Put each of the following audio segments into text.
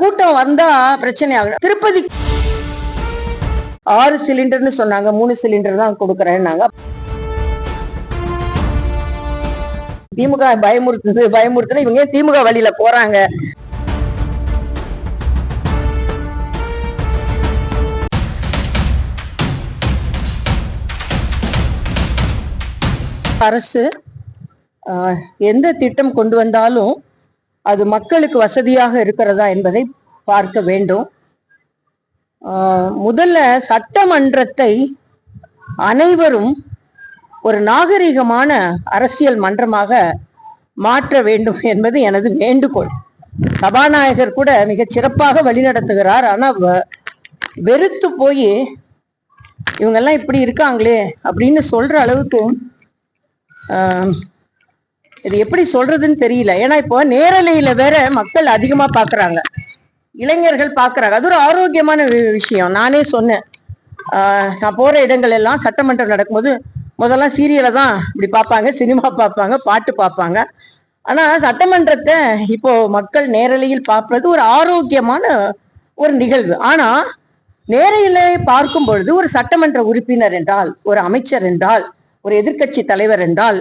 கூட்டம் வந்தா பிரச்சனை ஆகும். திருப்பதி 6 சிலிண்டர்னு சொன்னாங்க, 3 சிலிண்டர் தான் கொடுக்கறேன்னாங்க. திமுக பயமுறுத்துது இவங்க திமுக வழியில போறாங்க. அரசு எந்த திட்டம் கொண்டு வந்தாலும் அது மக்களுக்கு வசதியாக இருக்கிறதா என்பதை பார்க்க வேண்டும். முதல்ல சட்டமன்றத்தை அனைவரும் ஒரு நாகரிகமான அரசியல் மன்றமாக மாற்ற வேண்டும் என்பது எனது வேண்டுகோள். சபாநாயகர் கூட மிகச் சிறப்பாக வழிநடத்துகிறார். ஆனா வெறுத்து போய் இவங்கெல்லாம் இப்படி இருக்காங்களே அப்படின்னு சொல்ற அளவுக்கு இது எப்படி சொல்றதுன்னு தெரியல. ஏன்னா இப்போ நேரலையில வேற மக்கள் அதிகமா பாக்குறாங்க, இளைஞர்கள் பாக்குறாங்க. அது ஒரு ஆரோக்கியமான விஷயம். நானே சொன்னேன், நான் போற இடங்கள் எல்லாம் சட்டமன்றம் நடக்கும்போது முதல்லாம் சீரியலை தான் இப்படி பார்ப்பாங்க, சினிமா பார்ப்பாங்க, பாட்டு பார்ப்பாங்க. ஆனா சட்டமன்றத்தை இப்போ மக்கள் நேரலையில் பார்ப்பது ஒரு ஆரோக்கியமான ஒரு நிகழ்வு. ஆனா நேரலையில பார்க்கும் பொழுது ஒரு சட்டமன்ற உறுப்பினர் என்றால், ஒரு அமைச்சர் என்றால், ஒரு எதிர்கட்சி தலைவர் என்றால்,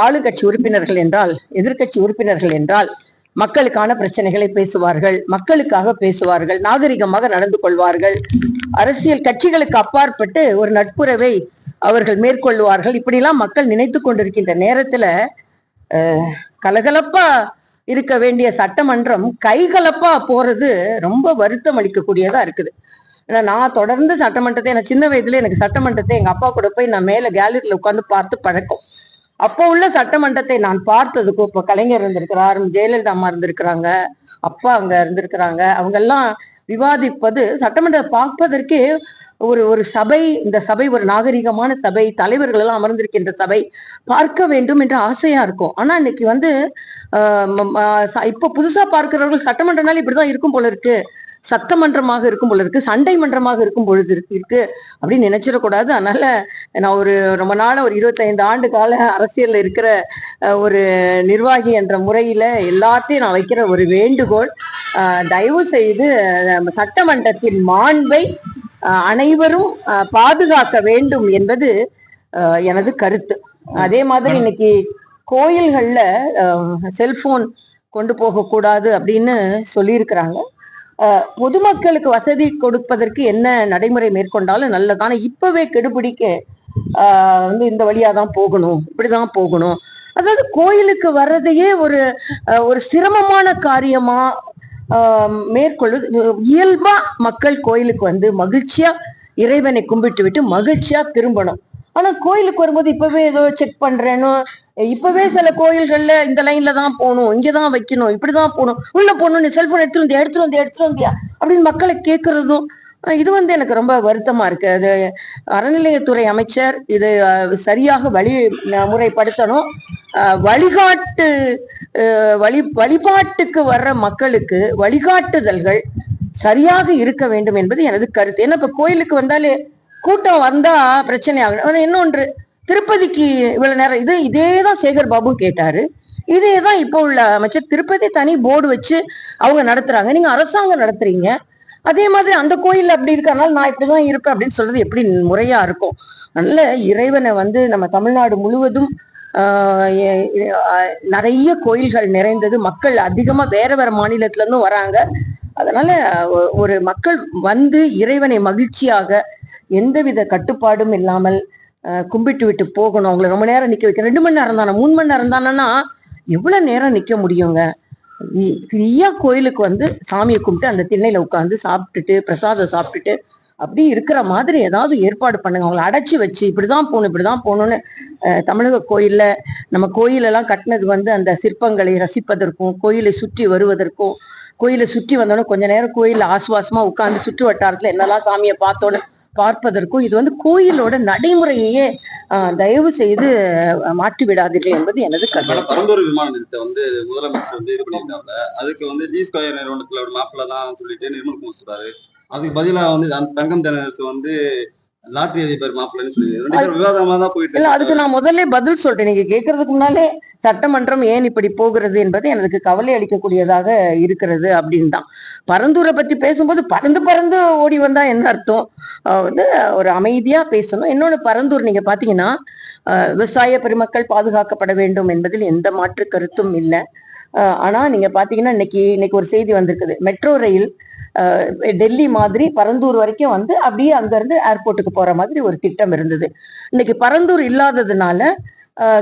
ஆளுங்கட்சி உறுப்பினர்கள் என்றால், எதிர்கட்சி உறுப்பினர்கள் என்றால் மக்களுக்கான பிரச்சனைகளை பேசுவார்கள், மக்களுக்காக பேசுவார்கள், நாகரிகமாக நடந்து கொள்வார்கள், அரசியல் கட்சிகளுக்கு அப்பாற்பட்டு ஒரு நட்புறவை அவர்கள் மேற்கொள்வார்கள். இப்படிலாம் மக்கள் நினைத்து கொண்டிருக்கின்ற நேரத்துல கலகலப்பா இருக்க வேண்டிய சட்டமன்றம் கைகலப்பா போறது ரொம்ப வருத்தம் அளிக்கக்கூடியதா இருக்குது. ஏன்னா நான் தொடர்ந்து சட்டமன்றத்தை, எனக்கு சின்ன வயதுல எனக்கு சட்டமன்றத்தை எங்க அப்பா கூட போய் நான் மேல கேலரியில உட்காந்து பார்த்து பழக்கம். அப்போ உள்ள சட்டமன்றத்தை நான் பார்த்ததுக்கும், இப்போ கலைஞர் இருந்திருக்கிறார், ஜெயலலிதா அம்மா இருந்திருக்கிறாங்க, அப்பா அவங்க இருந்திருக்கிறாங்க, அவங்க எல்லாம் விவாதிப்பது சட்டமன்றத்தை பார்ப்பதற்கே ஒரு சபை, இந்த சபை ஒரு நாகரிகமான சபை, தலைவர்கள் எல்லாம் அமர்ந்திருக்கின்ற சபை, பார்க்க வேண்டும் என்ற ஆசையா இருக்கும். ஆனா இன்னைக்கு இப்போ புதுசா பார்க்கிறவர்கள் சட்டமன்றனால இப்படிதான் இருக்கும் போல இருக்கு, சட்டமன்றமாக இருக்கும் போல இருக்கு, சண்டை மன்றமாக இருக்கும் பொழுது இருக்கு அப்படின்னு நினைச்சிடக்கூடாது. அதனால நான் ரொம்ப நாள் ஒரு 25 ஆண்டு கால அரசியல்ல இருக்கிற ஒரு நிர்வாகி என்ற முறையில எல்லாத்தையும் நான் வைக்கிற ஒரு வேண்டுகோள், தயவு செய்து சட்டமன்றத்தின் மாண்பை அனைவரும் பாதுகாக்க வேண்டும் என்பது எனது கருத்து. அதே மாதிரி இன்னைக்கு கோயில்கள்ல செல்போன் கொண்டு போக கூடாது அப்படின்னு சொல்லியிருக்கிறாங்க. பொதுமக்களுக்கு வசதி கொடுப்பதற்கு என்ன நடைமுறை மேற்கொண்டாலும் நல்லதான. இப்பவே கெடுபிடிக்க இந்த வழியா தான் போகணும், இப்படிதான் போகணும். அதாவது கோயிலுக்கு வர்றதையே ஒரு சிரமமான காரியமா மேற்கொள்வது. இயல்பா மக்கள் கோயிலுக்கு மகிழ்ச்சியா இறைவனை கும்பிட்டு விட்டு மகிழ்ச்சியா திரும்பணும். ஆனா கோயிலுக்கு வரும்போது இப்பவே ஏதோ செக் பண்றேன்னு, இப்பவே சில கோயில்கள்ல இந்த லைன்ல தான் போகணும், இங்கதான் வைக்கணும், இப்படிதான் போகணும், உள்ள போகணும், நீ செல்போன் எடுத்துட்டு வந்தியா அப்படின்னு மக்களை கேட்கறதும் இது எனக்கு ரொம்ப வருத்தமா இருக்கு. அது அறநிலையத்துறை அமைச்சர் இது சரியாக முறைப்படுத்தணும். வழிபாட்டுக்கு வர்ற மக்களுக்கு வழிகாட்டுதல்கள் சரியாக இருக்க வேண்டும் என்பது எனது கருத்து. ஏன்னா இப்ப கோயிலுக்கு வந்தாலே கூட்டம் வந்தா பிரச்சனை ஆகும். இன்னொன்று, திருப்பதிக்கு இவ்வளவு நேரம் இதேதான் சேகர் பாபு கேட்டாரு, இதேதான் இப்போ உள்ள அமைச்சர். திருப்பதி தனி போர்டு வச்சு அவங்க நடத்துறாங்க, நீங்க அரசாங்கம் நடத்துறீங்க. அதே மாதிரி அந்த கோயில் அப்படி இருக்கனால நான் இப்படிதான் இருப்பேன் அப்படின்னு சொல்றது எப்படி முறையா இருக்கும்? நல்ல இறைவனை நம்ம தமிழ்நாடு முழுவதும் நிறைய கோயில்கள் நிறைந்தது, மக்கள் அதிகமா வேற மாநிலத்துல இருந்தும் வராங்க. அதனால ஒரு மக்கள் இறைவனை மகிழ்ச்சியாக எந்தவித கட்டுப்பாடும் இல்லாமல் கும்பிட்டு விட்டு போகணும். அவங்களை ரொம்ப நேரம் நிக்க வைக்க, 2 மணி நேரம் தானே, 3 மணி நேரம் தானேன்னா எவ்வளவு நேரம் நிக்க முடியுங்க? ஃப்ரீயா கோயிலுக்கு சாமியை கும்பிட்டு அந்த திண்ணையில உட்காந்து சாப்பிட்டுட்டு பிரசாதம் சாப்பிட்டுட்டு அப்படி இருக்கிற மாதிரி ஏதாவது ஏற்பாடு பண்ணுங்க. அவங்களை அடைச்சி வச்சு இப்படிதான் போகணும்னு தமிழக கோயில்ல நம்ம கோயிலெல்லாம் கட்டினது அந்த சிற்பங்களை ரசிப்பதற்கும், கோயிலை சுற்றி வருவதற்கும், கோயிலை சுற்றி வந்தோன்னு கொஞ்ச நேரம் கோயில்ல ஆசுவாசமா உட்கார்ந்து சுற்று வட்டாரத்துல என்னெல்லாம் சாமியை பார்த்தோன்னு பார்ப்பதற்கும், இது கோயிலோட நடைமுறையே தயவு செய்து மாற்றி விடாதீர்கள் என்பது எனது கருத்து. பரந்தூர் விமான நிலையத்தை முதலமைச்சர் இது பண்ணியிருந்தாங்க. அதுக்கு G2 நிறுவனத்துல ஒரு மாப்பிள்ள தான் சொல்லிட்டு நிர்மல்குமார் சொல்றாரு. அதுக்கு பதிலா தங்கம் தென்னரசு லாட்டரி அதிபர் மாப்பிள்ளைன்னு சொல்லி ரெண்டு பேரும் விவாதமா தான் போயிட்டு இல்ல இருக்கு. அதுக்கு நான் முதல்ல பதில் சொல்லிட்டேன். நீங்க கேட்கறதுக்கு முன்னாலே சட்டமன்றம் ஏன் இப்படி போகிறது என்பது எனக்கு கவலை அளிக்கக்கூடியதாக இருக்கிறது அப்படின்னு தான். பரந்தூரை பத்தி பேசும்போது பறந்து பறந்து ஓடி வந்தா என்ன அர்த்தம்? வந்து ஒரு அமைதியா பேசணும். இன்னொன்னு பரந்தூர் நீங்க பாத்தீங்கன்னா விவசாய பெருமக்கள் பாதுகாக்கப்பட வேண்டும் என்பதில் எந்த மாற்று கருத்தும் இல்லை. ஆனா நீங்க பாத்தீங்கன்னா இன்னைக்கு ஒரு செய்தி வந்திருக்குது. மெட்ரோ ரயில் டெல்லி மாதிரி பரந்தூர் வரைக்கும் வந்து அப்படியே அங்க இருந்து ஏர்போர்ட்டுக்கு போற மாதிரி ஒரு திட்டம் இருந்தது. இன்னைக்கு பரந்தூர் இல்லாததுனால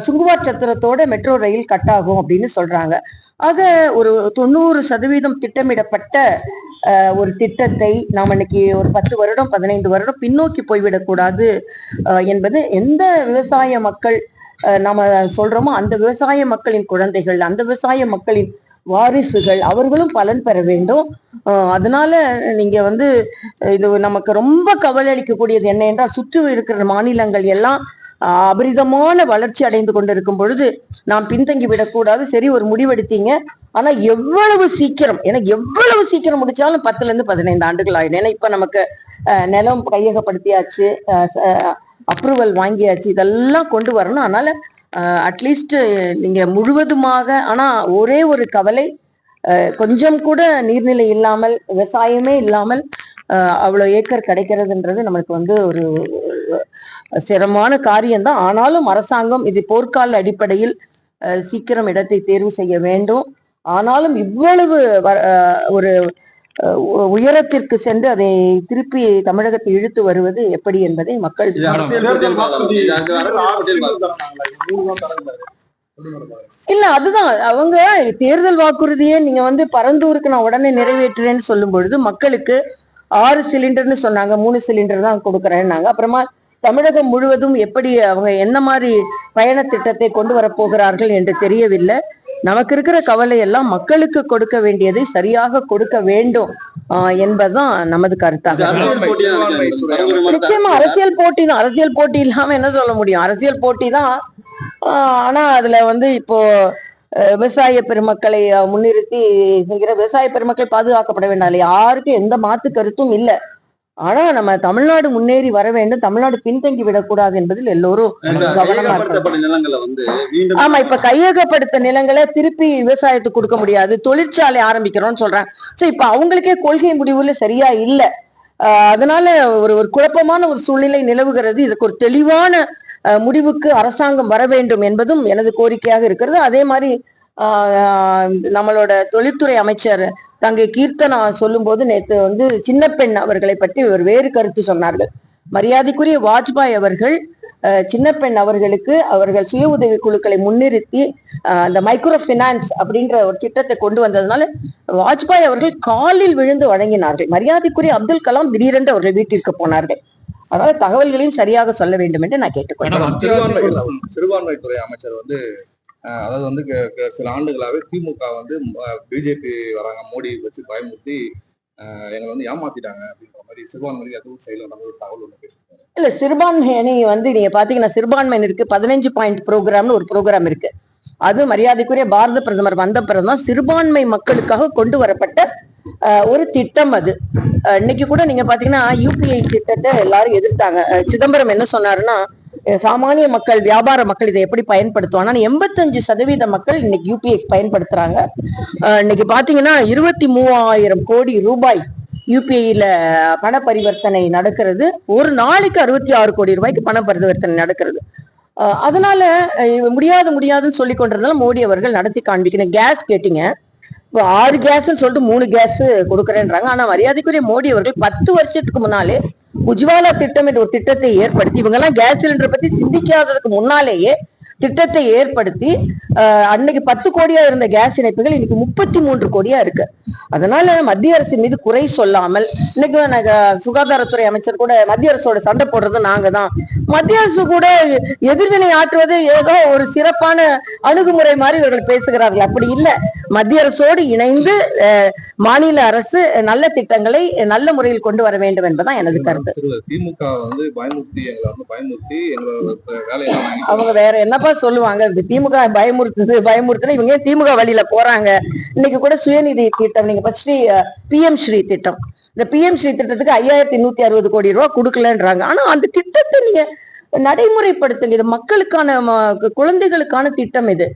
சுங்குவார் சத்திரத்தோட மெட்ரோ ரயில் கட் ஆகும் அப்படின்னு சொல்றாங்க. ஆக ஒரு 90% திட்டமிடப்பட்ட ஒரு திட்டத்தை நாம் இன்னைக்கு ஒரு 10 வருடம் 15 வருடம் பின்னோக்கி போய்விடக்கூடாது என்பது எந்த விவசாய மக்கள் நாம சொல்றோமோ அந்த விவசாய மக்களின் குழந்தைகள், அந்த விவசாய மக்களின் வாரிசுகள் அவர்களும் பலன் பெற வேண்டும். அதனால நீங்க வந்து இது நமக்கு ரொம்ப கவலை அளிக்கக்கூடியது என்ன என்றால், சுற்றி இருக்கிற மாநிலங்கள் எல்லாம் அபரிதமான வளர்ச்சி அடைந்து கொண்டிருக்கும் பொழுது நாம் பின்தங்கி விடக்கூடாது. சரி, ஒரு முடிவெடுத்தீங்க. ஆனா எவ்வளவு சீக்கிரம் முடிச்சாலும் 10ல இருந்து 15 ஆண்டுகள் ஆயிடும். ஏன்னா இப்ப நமக்கு நிலம் கையகப்படுத்தியாச்சு, அப்ரூவல் வாங்கியாச்சு, இதெல்லாம் கொண்டு வரணும். அதனால அட்லீஸ்ட் நீங்க முழுவதுமாக, ஆனா ஒரே ஒரு கவலை, கொஞ்சம் கூட நீர்நிலை இல்லாமல் விவசாயமே இல்லாமல் அவ்வளவு ஏக்கர் கிடைக்கிறதுன்றது நமக்கு வந்து ஒரு சிரமமான காரியம்தான். ஆனாலும் அரசாங்கம் இது போர்க்கால அடிப்படையில் சீக்கிரம் இடத்தை தேர்வு செய்ய வேண்டும். ஆனாலும் இவ்வளவு ஒரு உயரத்திற்கு சென்று அதை திருப்பி தமிழகத்தை இழுத்து வருவது எப்படி என்பதை மக்கள் இல்ல, அதுதான் அவங்க தேர்தல் வாக்குறுதியே. நீங்க வந்து பரந்தூருக்கு நான் உடனே நிறைவேற்றுறேன்னு சொல்லும் பொழுது மக்களுக்கு 6 சிலிண்டர்னு சொன்னாங்க, 3 சிலிண்டர் தான் கொடுக்குறேன்னாங்க. அப்புறமா தமிழகம் முழுவதும் எப்படி அவங்க என்ன மாதிரி பயண திட்டத்தை கொண்டு வரப்போகிறார்கள் என்று தெரியவில்லை. நமக்கு இருக்கிற கவலை எல்லாம் மக்களுக்கு கொடுக்க வேண்டியதை சரியாக கொடுக்க வேண்டும் என்பதுதான் நமது கருத்தாக. நிச்சயமா அரசியல் போட்டி தான். அரசியல் போட்டி இல்லாம என்ன சொல்ல முடியும்? அரசியல் போட்டி தான். ஆனா அதுல வந்து இப்போ விவசாய பெருமக்களை முன்னிறுத்தி செய்கிற விவசாய பெருமக்கள் பாதுகாக்கப்பட வேண்டாம், யாருக்கும் எந்த மாத்து கருத்தும் இல்லை. ஆனா நம்ம தமிழ்நாடு முன்னேறி வர வேண்டும், தமிழ்நாடு பின்தங்கி விடக்கூடாது என்பதில் எல்லோரும் கவனமா இருக்காங்க. ஆமா, இப்ப கையகப்படுத்த நிலங்களை திருப்பி விவசாயத்துக்கு கொடுக்க முடியாது, தொழிற்சாலை ஆரம்பிக்கிறோம்னு சொல்றாங்க. சோ இப்ப அவங்களுக்கே கொள்கை முடிவுல சரியா இல்ல. அதனால ஒரு குழப்பமான ஒரு சூழ்நிலை நிலவுகிறது. இதுக்கு ஒரு தெளிவான முடிவுக்கு அரசாங்கம் வர வேண்டும் என்பதும் எனது கோரிக்கையாக இருக்கிறது. அதே மாதிரி நம்மளோட தொழில்துறை அமைச்சர் தங்கை கீர்த்தனா சொல்லும் போது நேற்று வந்து சின்ன பெண் அவர்களை பற்றி ஒரு வேறு கருத்து சொன்னார்கள். மரியாதைக்குரிய வாஜ்பாய் அவர்கள் சின்ன பெண் அவர்களுக்கு அவர்கள் சுய உதவி குழுக்களை முன்னிறுத்தி அந்த மைக்ரோ பினான்ஸ் அப்படின்ற ஒரு திட்டத்தை கொண்டு வந்ததுனால வாஜ்பாய் அவர்கள் காலில் விழுந்து வழங்கினார்கள். மரியாதைக்குரிய அப்துல் கலாம் திடீரென்று அவர்கள் வீட்டிற்கு போனார்கள். அதனால தகவல்களையும் சரியாக சொல்ல வேண்டும் என்று நான் கேட்டுக்கொண்டேன். சிறுபான்மைத்துறை அமைச்சர் வந்து அதாவது வந்து சில ஆண்டுகளாவே திமுக வந்து பிஜேபி வராங்க, மோடி வச்சு பயமுறுத்தி எங்களை வந்து ஏமாத்திட்டாங்க அப்படின்ற மாதிரி சிறுபான்மை எதுவும் செய்யல நம்ம ஒரு தகவல் ஒன்று பேசிருக்காங்க. இல்ல, சிறுபான்மை அணி வந்து நீங்க பாத்தீங்கன்னா சிறுபான்மையினருக்கு 15 பாயிண்ட் ப்ரோக்ராம்னு ஒரு ப்ரோக்ராம் இருக்கு. அது மரியாதைக்குரிய பாரத பிரதமர் வந்த பிறகுதான் சிறுபான்மை மக்களுக்காக கொண்டு வரப்பட்ட ஒரு திட்டம். அது இன்னைக்கு கூட நீங்க பாத்தீங்கன்னா யூபிஐ திட்டத்தை எல்லாரும் எதிர்த்தாங்க. சிதம்பரம் என்ன சொன்னாருன்னா, சாமானிய மக்கள், வியாபார மக்கள் இதை எப்படி பயன்படுத்துவாங்க? 85% மக்கள் இன்னைக்கு யூபிஐ பயன்படுத்துறாங்க. இன்னைக்கு பாத்தீங்கன்னா 23,000 கோடி ரூபாய் யூபிஐல பண பரிவர்த்தனை நடக்கிறது. ஒரு நாளைக்கு 66 கோடி ரூபாய்க்கு பண பரிவர்த்தனை நடக்கிறது. அதனால முடியாதுன்னு சொல்லி கொண்டிருந்தாலும் மோடி அவர்கள் நடத்தி காண்பிக்கணும். கேஸ் கேட்டீங்க, இப்போ 6 கேஸ்ன்னு சொல்லிட்டு 3 கேஸ் கொடுக்குறேன்றாங்க. ஆனா மரியாதைக்குரிய மோடி அவர்கள் 10 வருஷத்துக்கு முன்னாலே உஜ்வாலா திட்டம் என்ற ஒரு திட்டத்தை ஏற்படுத்தி, இவங்க எல்லாம் கேஸ் சிலிண்டரை பத்தி சிந்திக்காததுக்கு முன்னாலேயே திட்டத்தை ஏற்படுத்தி அன்னைக்கு 10 கோடியா இருந்த கேஸ் இணைப்புகள் இன்னைக்கு 33 கோடியா இருக்கு. அதனால மத்திய அரசின் மீது குறை சொல்லாமல், இன்னைக்கு சுகாதாரத்துறை அமைச்சர் கூட மத்திய அரசோட சண்டை போடுறது நாங்க தான், மத்திய அரசு கூட எதிர்வினை ஆற்றுவது ஏதோ ஒரு சிறப்பான அணுகுமுறை மாதிரி இவர்கள் பேசுகிறார்கள். அப்படி இல்லை. மத்திய அரசோடு இணைந்து மாநில அரசு நல்ல திட்டங்களை நல்ல முறையில் கொண்டு வர வேண்டும் என்பதுதான் எனது கருத்து. திமுக வந்து பயமுறுத்தி அவங்க வேற என்னப்பா சொல்லுவாங்க? திமுக பயமுறுத்துனா இவங்க திமுக வழியில போறாங்க. இன்னைக்கு கூட சுயநிதி திட்டம் நீங்க ஃபர்ஸ்ட் PM ஸ்ரீ திட்டம், இந்த பிஎம் ஸ்ரீ திட்டத்துக்கு 5160 கோடி ரூபாய் கொடுக்கலன்றாங்க. ஆனா அந்த திட்டத்தை நீங்க நடைமுறைப்படுத்துங்க. இது மக்களுக்கான குழந்தைகளுக்கான திட்டம் இது.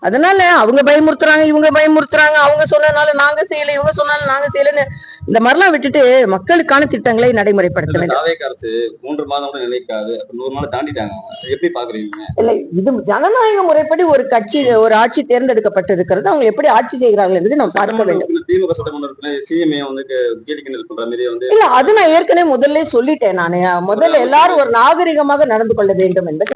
அதனால அவங்க பயமுறுத்துறாங்க, இவங்க பயமுறுத்துறாங்க, அவங்க சொன்னனால நாங்க செய்யல, இவங்க சொன்னாலும் நாங்க செய்யலன்னு இந்த மாதிரிலாம் விட்டுட்டு மக்களுக்கான திட்டங்களை நடைமுறைப்படுத்த வேண்டும். தாவேக அரசு 3 மாதம் கூட நிலைக்காது, 100 நாள் தாண்டிட்டாங்க. எப்படி பாக்குறீங்க? இல்ல, இது ஜனநாயக முறைப்படி ஒரு கட்சி ஒரு ஆட்சி தேர்ந்தெடுக்கப்பட்டிருக்கிறது. அவங்க எப்படி ஆட்சி செய்கிறார்கள் என்பதை நாம் பார்க்க வேண்டும். திமுக சட்டமன்றத்துல சிஎம்ஏ வந்து கேள்வி கிண்டல் பண்ற மாதிரி வந்து இல்ல, அது நான் ஏற்கனவே முதல்ல சொல்லிட்டேன். நான் முதல்ல எல்லாரும் ஒரு நாகரிகமாக நடந்து கொள்ள வேண்டும் என்பது